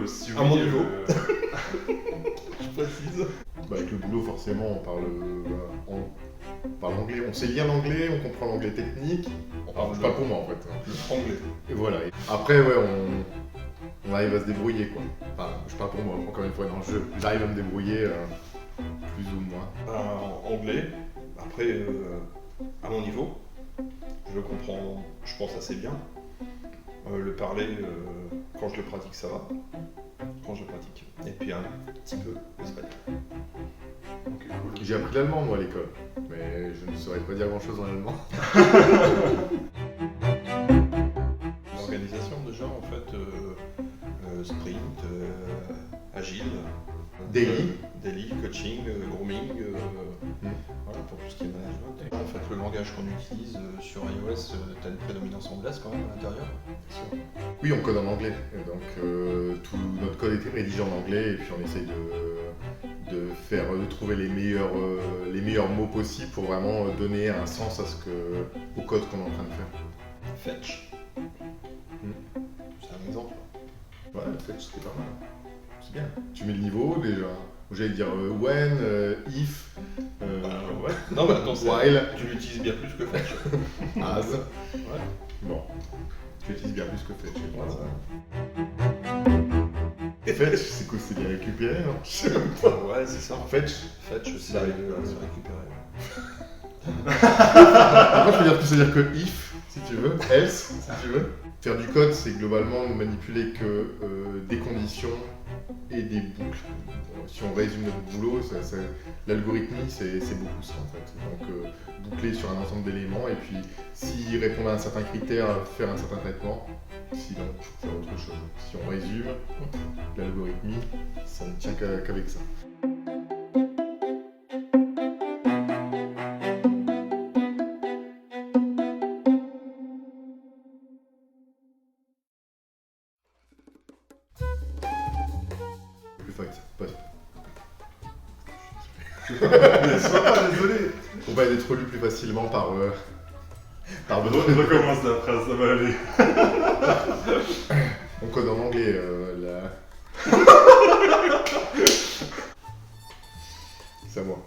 si À mon niveau. Je précise. Bah, avec le boulot, forcément, on parle anglais. On sait lire l'anglais, on comprend l'anglais technique. parle Pas pour moi, en fait. Le franglais. Et voilà. Après, ouais, on arrive à se débrouiller, quoi. Enfin, je parle pour moi, encore une fois, dans le jeu. J'arrive à me débrouiller plus ou moins. En anglais, après, à mon niveau, je le comprends, je pense, assez bien. Le parler, quand je le pratique, ça va. Quand je le pratique. Et puis un petit peu l'espagnol. Ok, cool. J'ai appris l'allemand, moi, à l'école. Mais je ne saurais pas dire grand-chose en allemand. L'organisation, déjà, en fait, sprint, agile. Daily, coaching, grooming, voilà, pour tout ce qui est management. En fait, le langage qu'on utilise sur iOS, tu as une prédominance anglaise quand même à l'intérieur. Oui, on code en anglais. Et donc, tout notre code est rédigé en anglais et puis on essaye de trouver les meilleurs mots possibles pour vraiment donner un sens au code qu'on est en train de faire. Fetch. C'est un exemple. Ouais, fetch, c'était pas mal. C'est bien. Tu mets le niveau déjà. J'allais dire when, if, Ouais. Non, mais attends, while, tu l'utilises bien plus que Fetch. as. Ouais. Bon, tu utilises bien plus que fetch. Ouais. Et fetch, c'est quoi? C'est bien récupéré, non? Je sais même pas. Ouais, c'est ça. Fetch. Fetch, c'est récupéré. Après, je peux dire plus à dire que if, si tu veux, else, si tu veux. Faire du code, c'est globalement ne manipuler que des conditions et des boucles. Si on résume notre boulot, l'algorithmie, c'est beaucoup ça en fait. Donc boucler sur un ensemble d'éléments et puis s'ils répondent à un certain critère, faire un certain traitement. Sinon, faire autre chose. Si on résume, l'algorithmie, ça ne tient qu'avec ça. Plus fight, pas. Sois pas désolé. On va être relu plus facilement par Recommence la phrase, ça va aller. On code en anglais, C'est à moi.